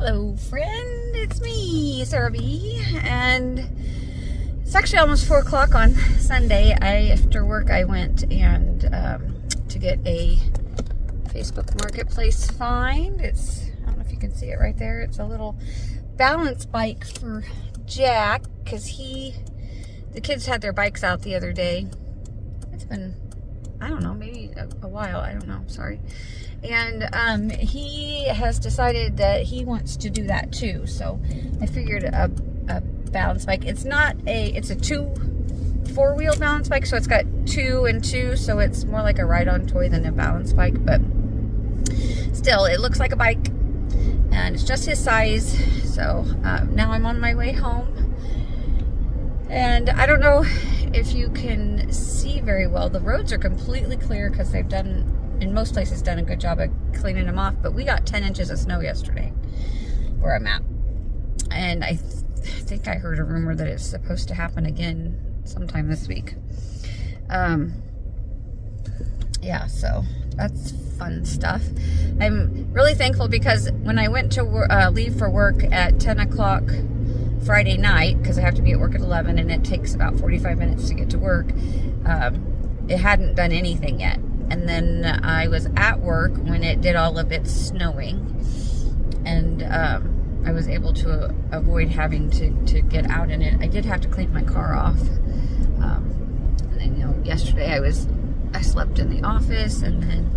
Hello, friend. It's me, Sarah B. And it's actually almost 4 o'clock on Sunday. After work, I went and to get a Facebook Marketplace find. I don't know if you can see it right there. It's a little balance bike for Jack because the kids had their bikes out the other day. It's been, I don't know, maybe a while. I don't know. Sorry. And he has decided that he wants to do that too. So I figured a balance bike. It's a four-wheel balance bike, so it's got 2 and 2, so it's more like a ride-on toy than a balance bike. But still, it looks like a bike, and it's just his size. So now I'm on my way home, and I don't know if you can see very well. The roads are completely clear because they've done, in most places, done a good job of cleaning them off. But we got 10 inches of snow yesterday where I'm at, and I think I heard a rumor that it's supposed to happen again sometime this week. Yeah, so that's fun stuff. I'm really thankful because when I went to leave for work at 10 o'clock Friday night, because I have to be at work at 11 and it takes about 45 minutes to get to work, it hadn't done anything yet. And then I was at work when it did all of its snowing, and I was able to avoid having to get out in it. I did have to clean my car off. And then, yesterday I slept in the office, and then,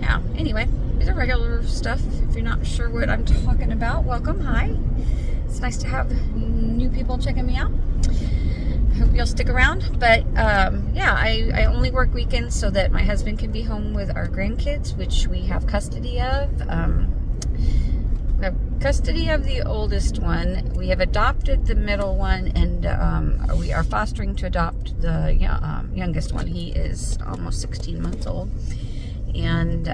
yeah, anyway, these are regular stuff. If you're not sure what I'm talking about, welcome, hi. It's nice to have new people checking me out. I hope you'll stick around. But yeah, I only work weekends so that my husband can be home with our grandkids, which we have custody of. We have custody of the oldest one. We have adopted the middle one, and we are fostering to adopt the youngest one. He is almost 16 months old, and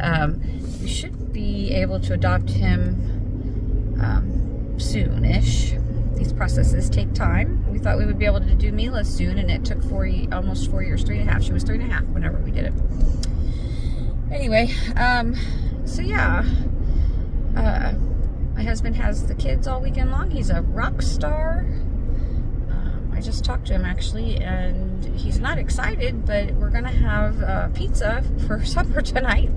we should be able to adopt him soonish. These processes take time. We thought we would be able to do Mila soon, and it took almost 4 years, 3.5. She was 3.5 whenever we did it. Anyway, so yeah, my husband has the kids all weekend long. He's a rock star. I just talked to him actually, and he's not excited, but we're gonna have pizza for supper tonight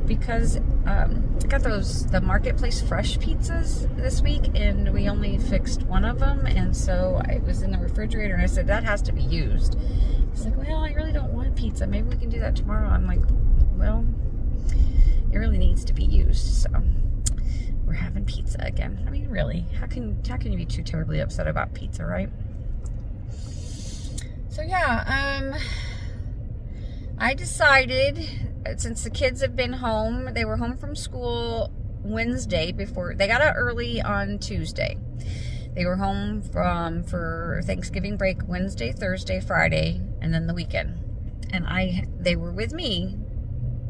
because I got the Marketplace fresh pizzas this week, and we only fixed one of them, and so I was in the refrigerator and I said that has to be used. He's like, well, I really don't want pizza. Maybe we can do that tomorrow. I'm like, well, it really needs to be used, so we're having pizza again. I mean, really, how can you be too terribly upset about pizza, right? So yeah, I decided, since the kids have been home, they were home from school Wednesday before, they got out early on Tuesday. They were home for Thanksgiving break Wednesday, Thursday, Friday, and then the weekend. And they were with me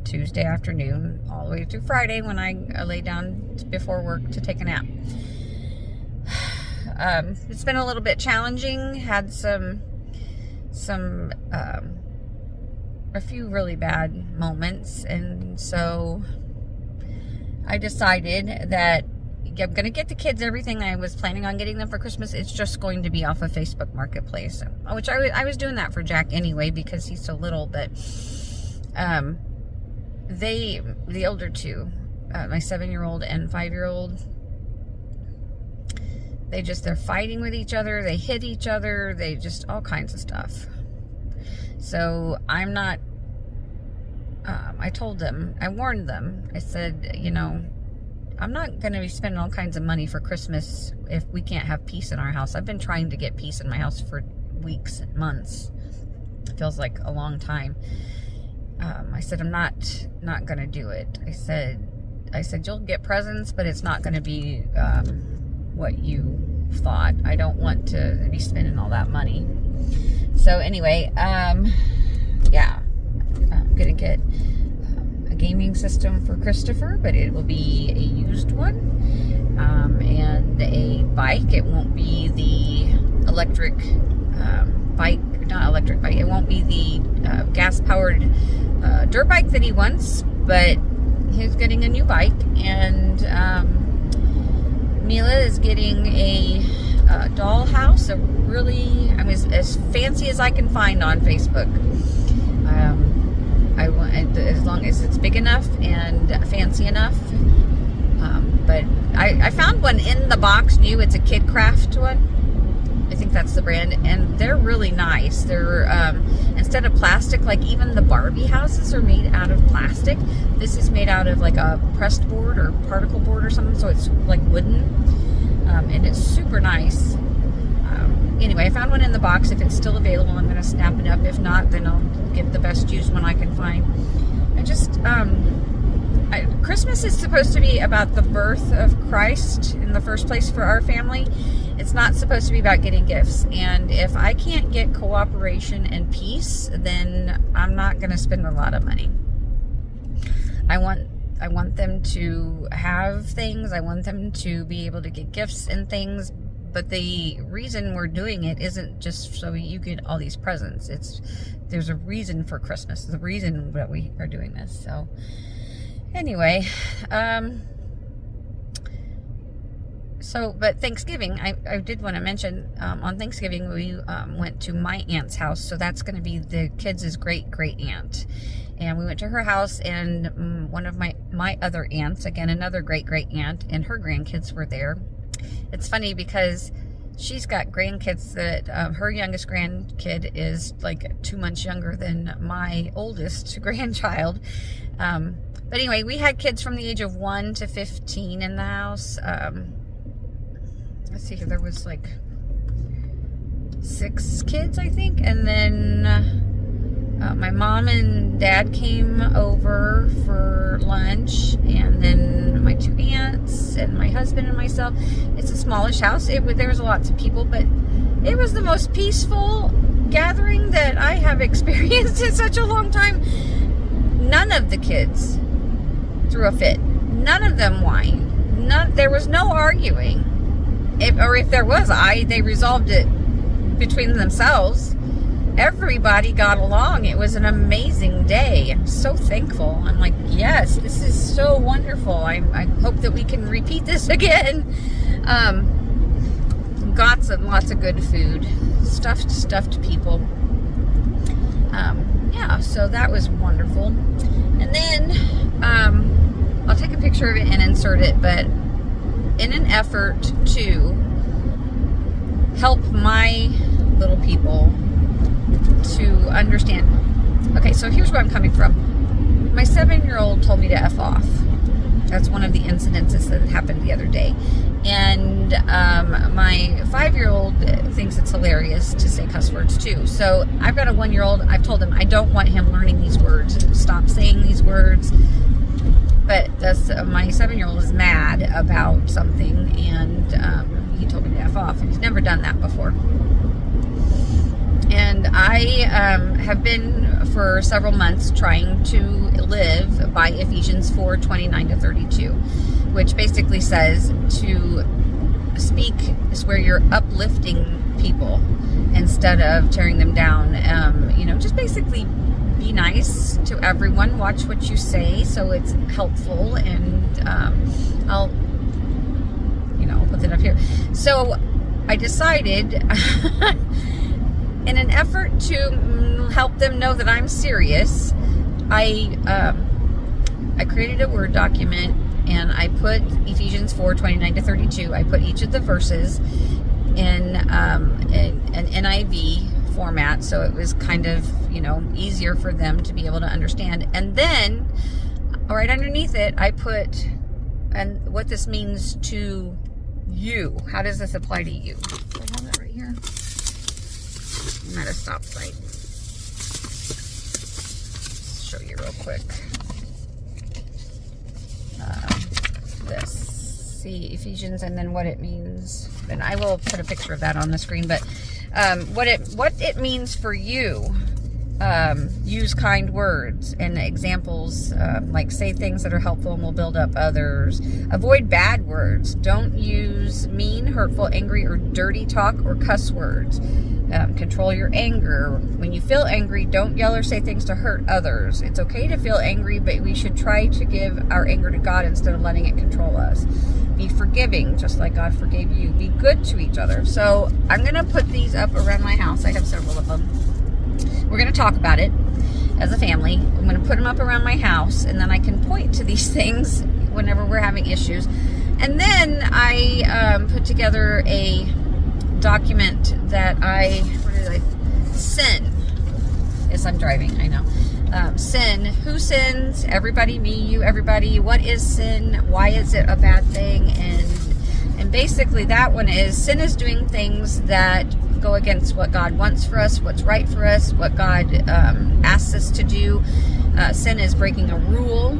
Tuesday afternoon all the way through Friday when I lay down before work to take a nap. It's been a little bit challenging. Had a few really bad moments, and so I decided that I'm going to get the kids everything I was planning on getting them for Christmas. It's just going to be off of Facebook Marketplace, which I was doing that for Jack anyway because he's so little. But the older two, my 7-year-old and 5-year-old, they're fighting with each other. They hit each other. They just all kinds of stuff. So I'm not, I told them, I warned them. I said, I'm not going to be spending all kinds of money for Christmas if we can't have peace in our house. I've been trying to get peace in my house for weeks and months. It feels like a long time. I said, I'm not going to do it. I said, you'll get presents, but it's not going to be what you thought. I don't want to be spending all that money. So anyway, yeah, I'm going to get a gaming system for Christopher, but it will be a used one, and a bike. It won't be the electric bike, not electric bike. It won't be the gas-powered dirt bike that he wants, but he's getting a new bike, and Mila is getting a dollhouse, I mean, as fancy as I can find on Facebook. I want, as long as it's big enough and fancy enough. But I found one in the box new. It's a Kid Craft one. I think that's the brand, and they're really nice. They're instead of plastic, like even the Barbie houses are made out of plastic. This is made out of like a pressed board or particle board or something, so it's like wooden, and it's super nice. Anyway, I found one in the box. If it's still available, I'm going to snap it up. If not, then I'll get the best used one I can find. I just, Christmas is supposed to be about the birth of Christ in the first place for our family. It's not supposed to be about getting gifts. And if I can't get cooperation and peace, then I'm not going to spend a lot of money. I want them to have things. I want them to be able to get gifts and things. But the reason we're doing it isn't just so you get all these presents. There's a reason for Christmas. The reason that we are doing this. So anyway, but Thanksgiving, I did want to mention, on Thanksgiving we went to my aunt's house. So that's going to be the kids' great aunt. And we went to her house, and one of my other aunts, again, another great aunt, and her grandkids were there. It's funny because she's got grandkids that her youngest grandkid is like 2 months younger than my oldest grandchild. But anyway, we had kids from the age of 1 to 15 in the house. Let's see here, there was like 6 kids, I think. And then my mom and dad came over for lunch, and then my 2 aunts and my husband and myself. It's a smallish house. There was lots of people, but it was the most peaceful gathering that I have experienced in such a long time. None of the kids threw a fit. None of them whined. There was no arguing. If there was, they resolved it between themselves. Everybody got along. It was an amazing day. I'm so thankful. I'm like, yes, this is so wonderful. I hope that we can repeat this again. Lots of good food. Stuffed people. Yeah, so that was wonderful. And then I'll take a picture of it and insert it, but in an effort to help my little people to understand. Okay, so here's where I'm coming from. My 7-year-old told me to F off. That's one of the incidences that happened the other day. And my 5-year-old thinks it's hilarious to say cuss words too. So I've got a 1-year-old. I've told him I don't want him learning these words. Stop saying these words. But my 7-year-old is mad about something, and he told me to F off. And he's never done that before. And I have been for several months trying to live by Ephesians 4:29-32, which basically says to speak is where you're uplifting people instead of tearing them down. Just basically be nice to everyone. Watch what you say so it's helpful, and I'll put it up here. So I decided in an effort to help them know that I'm serious, I created a Word document, and I put Ephesians 4:29-32. I put each of the verses in an NIV format, so it was kind of easier for them to be able to understand. And then right underneath it, I put what this means to you. How does this apply to you? Do I have that right here? I'm at a stoplight. Show you real quick. This. See Ephesians, and then what it means. And I will put a picture of that on the screen. But what it means for you use kind words and examples, like say things that are helpful and will build up others. Avoid bad words. Don't use mean, hurtful, angry, or dirty talk or cuss words. Control your anger. When you feel angry, don't yell or say things to hurt others. It's okay to feel angry, but we should try to give our anger to God instead of letting it control us. Be forgiving, just like God forgave you. Be good to each other. So I'm going to put these up around my house. I have several of them. We're going to talk about it as a family. I'm going to put them up around my house, and then I can point to these things whenever we're having issues. And then I put together a document that sin. Yes, I'm driving, I know. Sin. Who sins? Everybody, me, you, everybody. What is sin? Why is it a bad thing? And basically that one is, sin is doing things that go against what God wants for us, what's right for us, what God asks us to do. Sin is breaking a rule.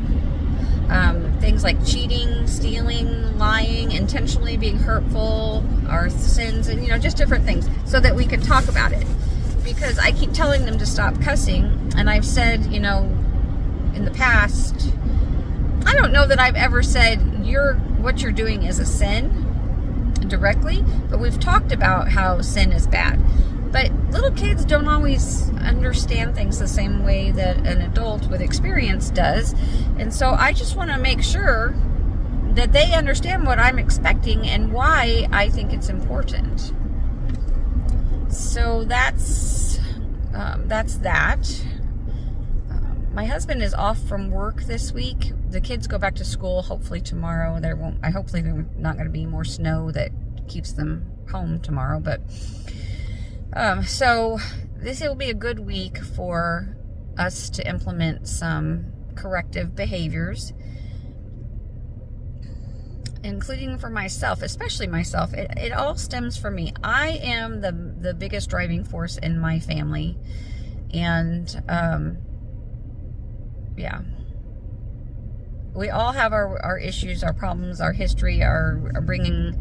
Things like cheating, stealing, lying, intentionally being hurtful, our sins, and just different things, so that we can talk about it. Because I keep telling them to stop cussing, and I've said, in the past, I don't know that I've ever said what you're doing is a sin directly, but we've talked about how sin is bad. But little kids don't always understand things the same way that an adult with experience does. And so I just want to make sure that they understand what I'm expecting and why I think it's important. So that's that. My husband is off from work this week. The kids go back to school hopefully tomorrow. Hopefully there's not going to be more snow that keeps them home tomorrow. But so this will be a good week for us to implement some corrective behaviors, including for myself, especially myself. It all stems from me. I am the biggest driving force in my family. And yeah, we all have our issues, our problems, our history, our bringing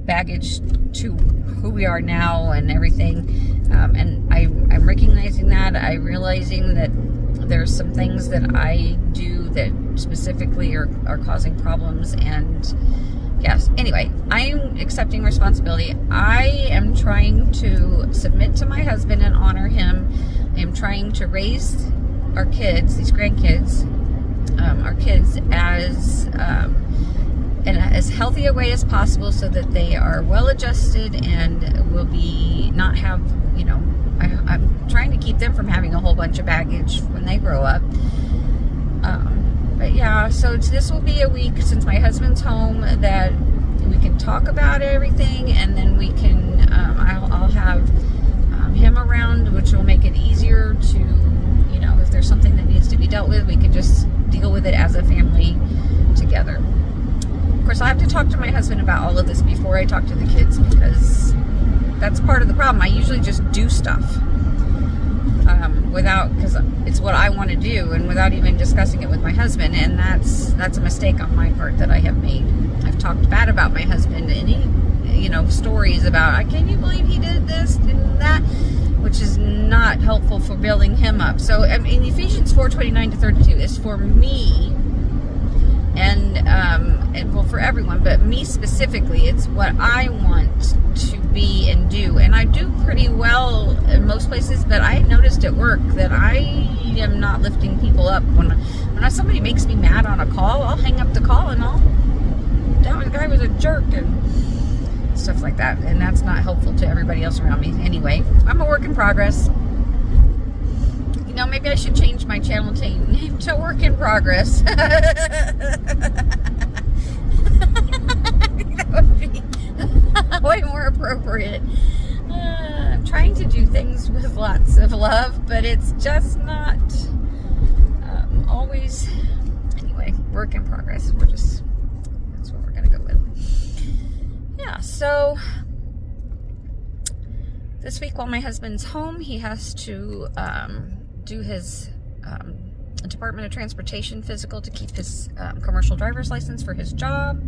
baggage to who we are now and everything. And I'm recognizing that. I'm realizing that there's some things that I do that specifically are causing problems. And yes, anyway, I'm accepting responsibility. I am trying to submit to my husband and honor him. I am trying to raise our kids, these grandkids, our kids in as healthy a way as possible, so that they are well adjusted and will not have, I'm trying to keep them from having a whole bunch of baggage when they grow up. But yeah, so this will be a week, since my husband's home, that we can talk about everything, and then we can, I'll have him around, which will make it easier to, if there's something that needs to be dealt with, we can just deal with it as a family together. Of course, I have to talk to my husband about all of this before I talk to the kids, because that's part of the problem. I usually just do stuff because it's what I want to do, and without even discussing it with my husband. And that's a mistake on my part that I have made. I've talked bad about my husband, and stories about, can you believe he did this and that, which is not helpful for building him up. So in Ephesians 4:29-32 is for me, and well, for everyone, but me specifically. It's what I want to be and do, and I do pretty well in most places. But I noticed at work that I am not lifting people up. When somebody makes me mad on a call, I'll hang up the call and the guy was a jerk and stuff like that, and that's not helpful to everybody else around me. Anyway, I'm a work in progress. Maybe I should change my channel name to Work in Progress. That would be way more appropriate. I'm trying to do things with lots of love, but it's just not always. Anyway, work in progress. That's what we're going to go with. Yeah, so this week while my husband's home, he has to do his Department of Transportation physical to keep his commercial driver's license for his job,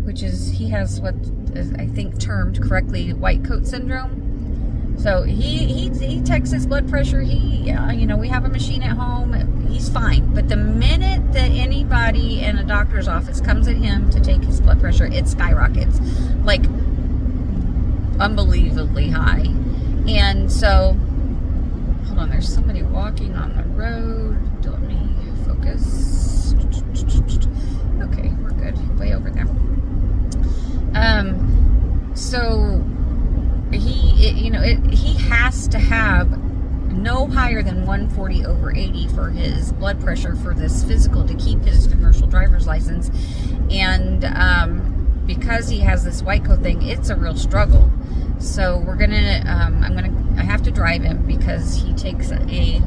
which is, he has what is, I think, termed correctly, white coat syndrome, So he checks his blood pressure. You know, we have a machine at home. He's fine. But the minute that anybody in a doctor's office comes at him to take his blood pressure, it skyrockets, like unbelievably high. And so, hold on, there's somebody walking on the road. Let me focus. Okay, we're good. Way over there. So he has to have no higher than 140/80 for his blood pressure for this physical to keep his commercial driver's license. And because he has this white coat thing, it's a real struggle. So I have to drive him because he takes a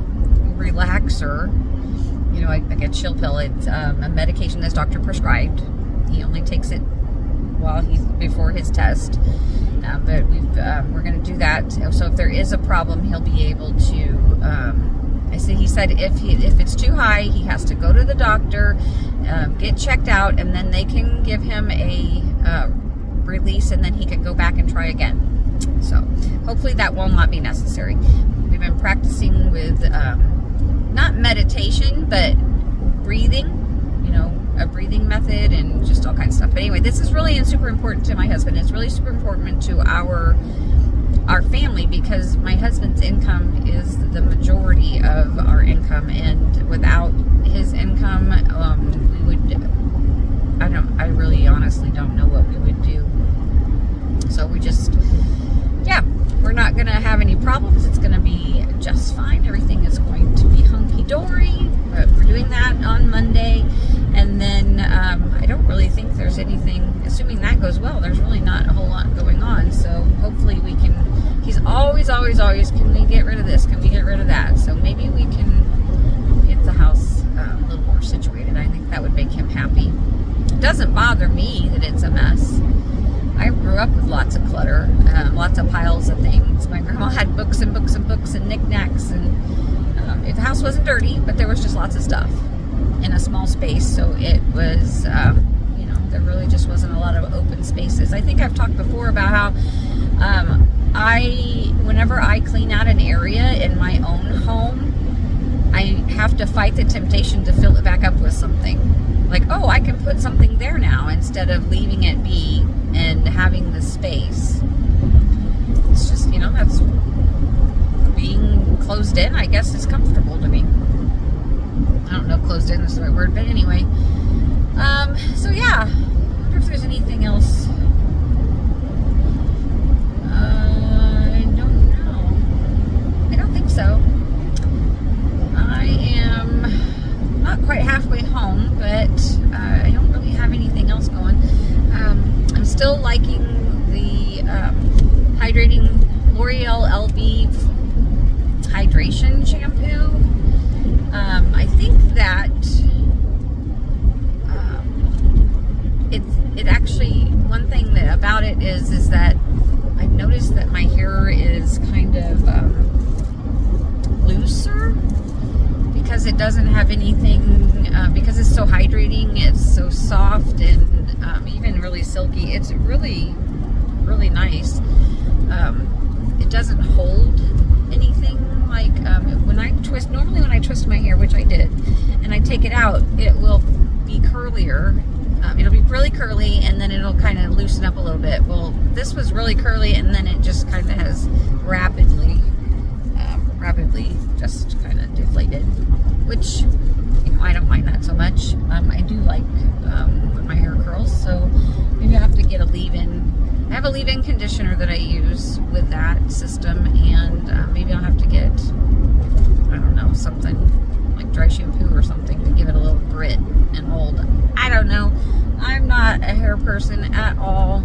relaxer. You know, like a chill pill. It's a medication this doctor prescribed. He only takes it before his test. But we're going to do that. So if there is a problem, he'll be able to. He said if it's too high, he has to go to the doctor, get checked out, and then they can give him a release, and then he can go back and try again. So hopefully that will not be necessary. We've been practicing with not meditation, but breathing. You know, a breathing method and just all kinds of stuff. But anyway, this is really super important to my husband. It's really super important to our family because my husband's income is the majority of our income, and without his income, we would. I really honestly don't know what we would do. So we're not going to have any problems. It's going to be just fine. Everything is going to be hunky-dory. We're doing that on Monday. And then I don't really think there's anything, assuming that goes well, there's really not a whole lot going on. So hopefully he's always, can we get rid of this? Can we get rid of that? So maybe we can get the house a little more situated. I think that would make him happy. It doesn't bother me that it's a mess. I grew up with lots of clutter, lots of piles of things. My grandma had books and books and books and knickknacks, and the house wasn't dirty, but there was just lots of stuff in a small space. So it was, there really just wasn't a lot of open spaces. I think I've talked before about how whenever I clean out an area in my own home, I have to fight the temptation to fill it back up with something. Like, oh, I can put something there now instead of leaving it be and having the space. It's just, that's being closed in, I guess, is comfortable to me. I don't know if closed in is the right word, but anyway. So yeah, I wonder if there's anything else. I don't know. I don't think so. I am not quite halfway home, but I don't really have anything else going. I'm still liking the hydrating L'Oreal LB hydration shampoo. I think that it actually, one thing about it is that I've noticed that my hair is kind of looser because it doesn't have anything, because it's so hydrating, it's so soft and even really silky. It's really, really nice. It doesn't hold anything like normally when I twist my hair, which I did, and I take it out, it will be curlier. It'll be really curly, and then it'll kind of loosen up a little bit. Well, this was really curly, and then it just kind of has rapidly just kind of deflated, which, I don't mind that so much. I do like when my hair curls, so maybe I have to get a leave-in. I have a leave-in conditioner that I use with that system, and maybe I'll have to get, I don't know, something like dry shampoo or something to give it a little grit and hold. I don't know. I'm not a hair person at all.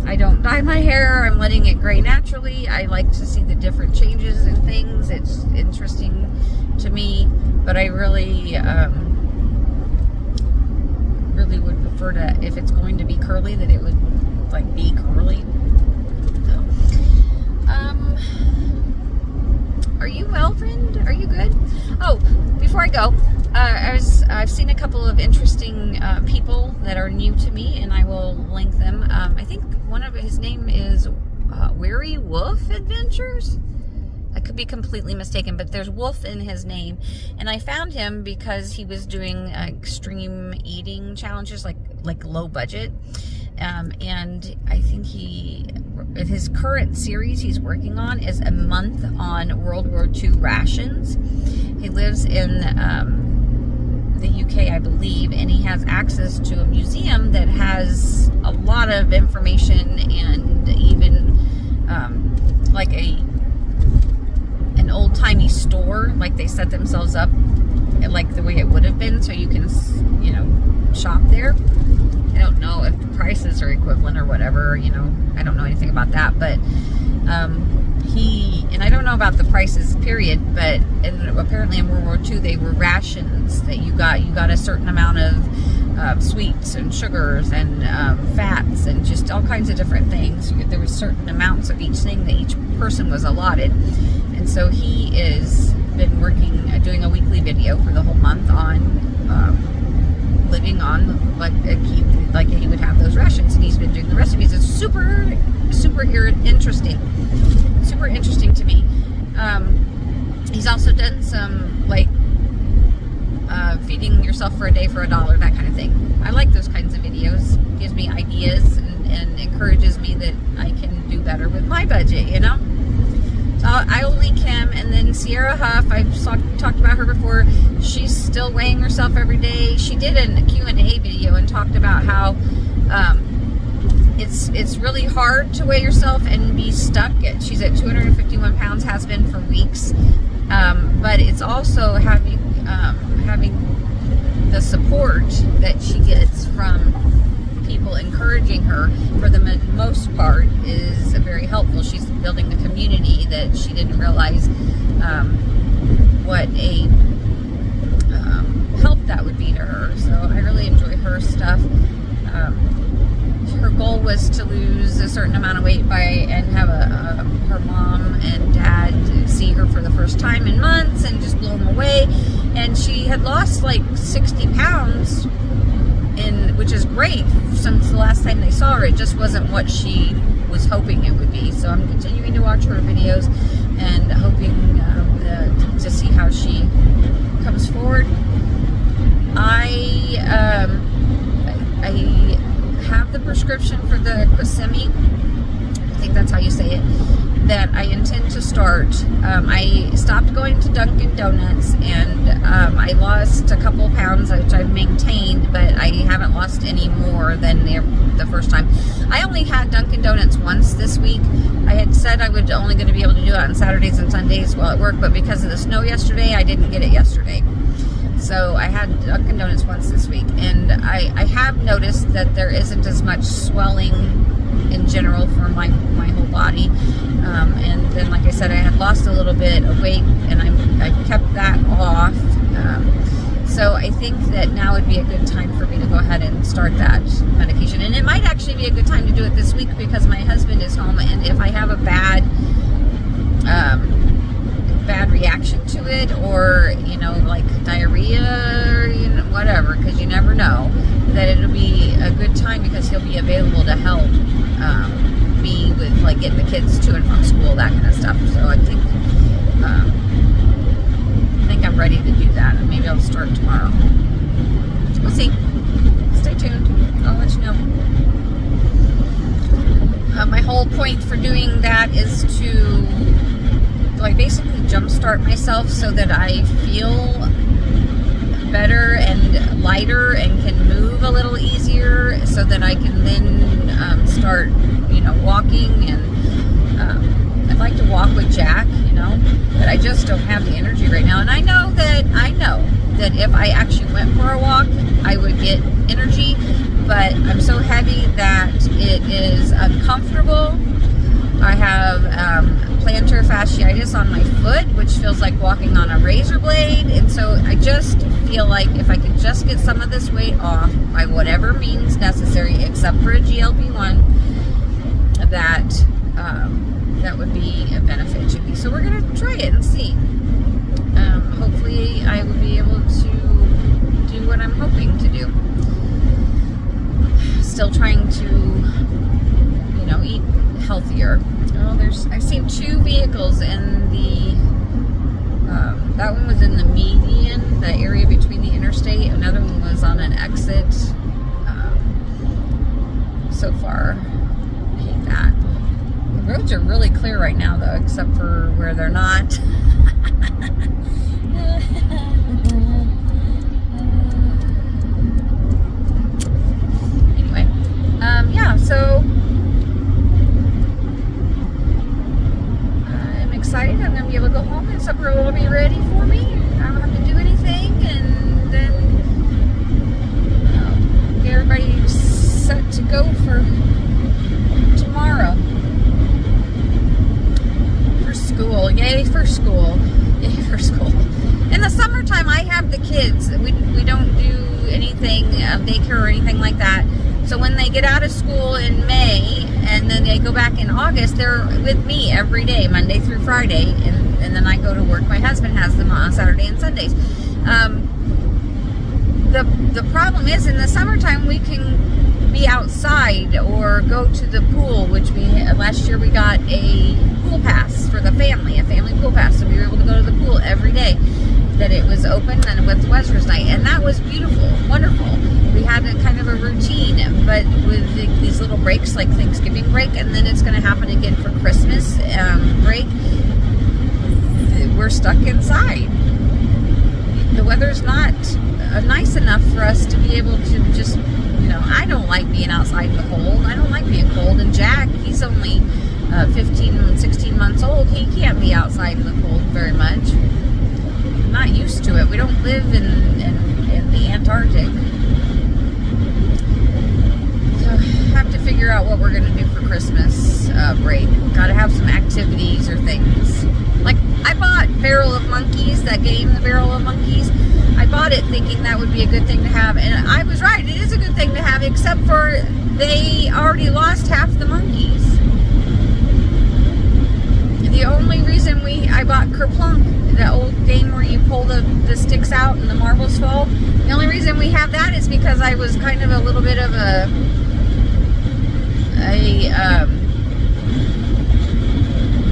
I don't dye my hair. I'm letting it gray naturally. I like to see the different changes and things. It's interesting to me, but I really would prefer to, if it's going to be curly, that it would be curly. So, are you well, friend? Are you good? Oh, before I go, I've seen a couple of interesting people that are new to me, and I will link them. I think one of his name is Weary Wolf Adventures. I could be completely mistaken, but there's Wolf in his name. And I found him because he was doing extreme eating challenges, like low budget. And I think his current series he's working on is a month on World War II rations. He lives in the UK, I believe, and he has access to a museum that has a lot of information, and even like an old-timey store, like they set themselves up like the way it would have been, so you can, you know, shop there. I don't know if the prices are equivalent or whatever, you know, I don't know anything about that, but and I don't know about the prices, period, but apparently in World War II they were rations that you got a certain amount of sweets and sugars and fats and just all kinds of different things. There was certain amounts of each thing that each person was allotted. And so he is been doing a weekly video for the whole month on living on like he would have those rations, and he's been doing the recipes. It's super interesting to me. He's also done some like feeding yourself for a day for $1, that kind of thing. I like those kinds of videos. Gives me ideas and encourages me that I can do better with my budget, you know. So I will link him. And then Sierra Huff, I've talked about her before. She's still weighing herself every day. She did a Q&A video and talked about how it's really hard to weigh yourself and be stuck. She's at 251 pounds, has been for weeks. But it's also having the support that she gets from people encouraging her, for the most part, is very helpful. She's building a community that she didn't realize what a help that would be to her. So I really enjoy her stuff. Her goal was to lose a certain amount of weight and have her mom and dad see her for the first time in months and just blow them away. And she had lost like 60 pounds, which is great since the last time they saw her. It just wasn't what she was hoping it would be. So I'm continuing to watch her videos and hoping to see how she comes forward. I have the prescription for the Qsemi, I think that's how you say it, that I intend to start. I stopped going to Dunkin' Donuts, and I lost a couple pounds, which I've maintained, but I haven't lost any more than the first time. I only had Dunkin' Donuts once this week. I had said I would only going to be able to do it on Saturdays and Sundays while at work, but because of the snow yesterday, I didn't get it yesterday. So I had Dunkin' Donuts once this week, and I have noticed that there isn't as much swelling in general for my whole body. And then, like I said, I had lost a little bit of weight, and I've kept that off. So I think that now would be a good time for me to go ahead and start that medication. And it might actually be a good time to do it this week because my husband is home, and if I have a bad reaction to it, or like diarrhea, or whatever, because you never know, that it'll be a good time because he'll be available to help me with like getting the kids to and from school, that kind of stuff. So I think I'm ready to do that, and maybe I'll start tomorrow. We'll see. Stay tuned. I'll let you know. My whole point for doing that is to basically jumpstart myself so that I feel better and lighter and can move a little easier, so that I can then start walking. And I'd like to walk with Jack, but I just don't have the energy right now. And I know that if I actually went for a walk, I would get energy, but I'm so heavy that it is uncomfortable. I have plantar fasciitis on my foot, which feels like walking on a razor blade, and so I just feel like if I could just get some of this weight off by whatever means necessary, except for a GLP-1, that would be a benefit to me. So we're going to try it and see. Hopefully I will be able to do what I'm hoping to do. Still trying to, eat healthier. Well, I've seen 2 vehicles in the, that one was in the median, the area between the interstate. Another one was on an exit. So far, I hate that. The roads are really clear right now, though, except for where they're not. Anyway, yeah, so I'm excited. I'm going to be able to go home and supper will be ready for me. I don't have to do anything, and then get everybody set to go for tomorrow. For school. Yay for school. Yay for school. In the summertime, I have the kids. We don't do anything, daycare or anything like that. So when they get out of school in May, and then they go back in August, they're with me every day, Monday through Friday, and then I go to work. My husband has them on Saturday and Sundays. The problem is, in the summertime, we can be outside or go to the pool, which last year we got a pool pass for the family, a family pool pass, so we were able to go to the pool every day that it was open, and with Wester's night, and that was beautiful, wonderful. We had a kind of a routine, but with these little breaks, like Thanksgiving break, and then it's going to happen again for Christmas break, we're stuck inside. The weather's not nice enough for us to be able to just, I don't like being outside in the cold. I don't like being cold. And Jack, he's only 15, 16 months old. He can't be outside in the cold very much. I'm not used to it. We don't live in the Antarctic. So I have to figure out what we're going to do for Christmas break. Got to have some activities or things. Like, I bought Barrel of Monkeys, that game, the Barrel of Monkeys. I bought it thinking that would be a good thing to have, and I was right. It is a good thing to have, except for they already lost half the monkeys. The only reason I bought Kerplunk, the old game where you pull the sticks out and the marbles fall, the only reason we have that is because I was kind of a little bit of a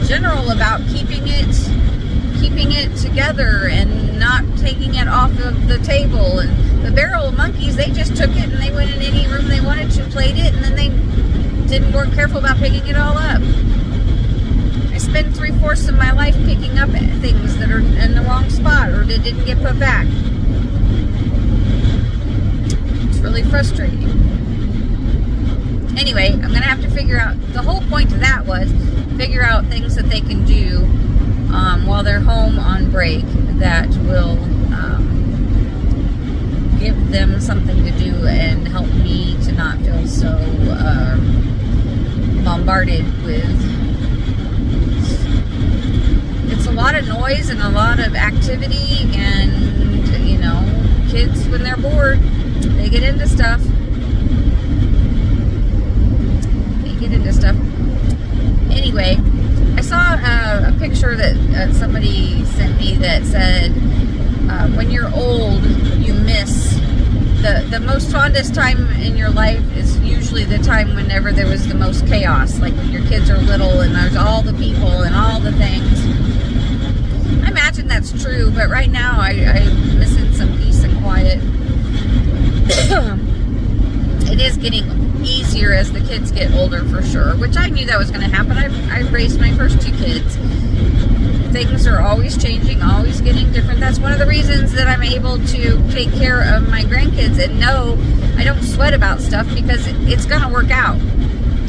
general about keeping it together and not taking it off of the table. And the Barrel of Monkeys, they just took it and they went in any room they wanted to, played it, and then they weren't careful about picking it all up. I spend 3/4 of my life picking up things that are in the wrong spot or that didn't get put back. It's really frustrating. Anyway, I'm going to have to figure out, the whole point of that was figure out things that they can do while they're home on break that will give them something to do and help me to not feel so bombarded with. It's a lot of noise and a lot of activity, and kids, when they're bored, they get into stuff. Anyway, I saw a picture that somebody sent me that said, when you're old, you miss the most fondest time in your life is usually the time whenever there was the most chaos, like when your kids are little and there's all the people and all the things. I imagine that's true, but right now I'm missing some peace and quiet. It is getting easier as the kids get older, for sure, which I knew that was going to happen. I raised my first 2 kids. Things are always changing, always getting different. That's one of the reasons that I'm able to take care of my grandkids and know I don't sweat about stuff, because it's going to work out.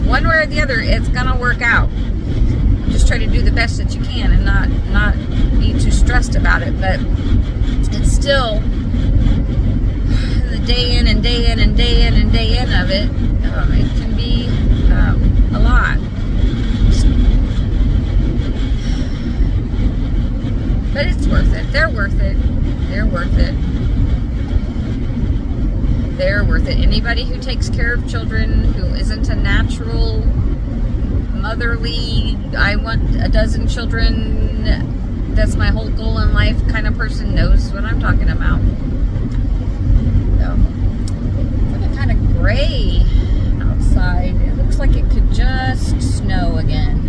One way or the other, it's going to work out. Just try to do the best that you can and not be too stressed about it. But it's still the day in and day in and day in and day in of it. It can be a lot. But it's worth it. They're worth it. They're worth it. They're worth it. Anybody who takes care of children, who isn't a natural, motherly, I want a dozen children, that's my whole goal in life kind of person, knows what I'm talking about. So, it's looking kind of gray outside. It looks like it could just snow again.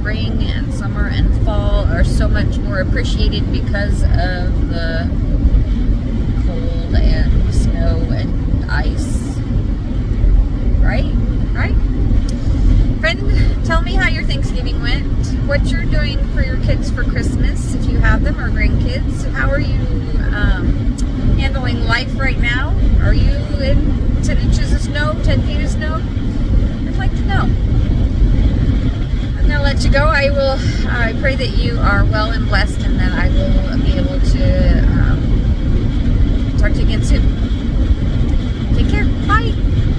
spring and summer and fall are so much more appreciated because of the cold and snow and ice. Right? Right? Friend, tell me how your Thanksgiving went. What you're doing for your kids for Christmas, if you have them, or grandkids. How are you handling life right now? Are you in 10 inches of snow, 10 feet of snow? I'd like to know. I'm going to let you go. I pray that you are well and blessed and that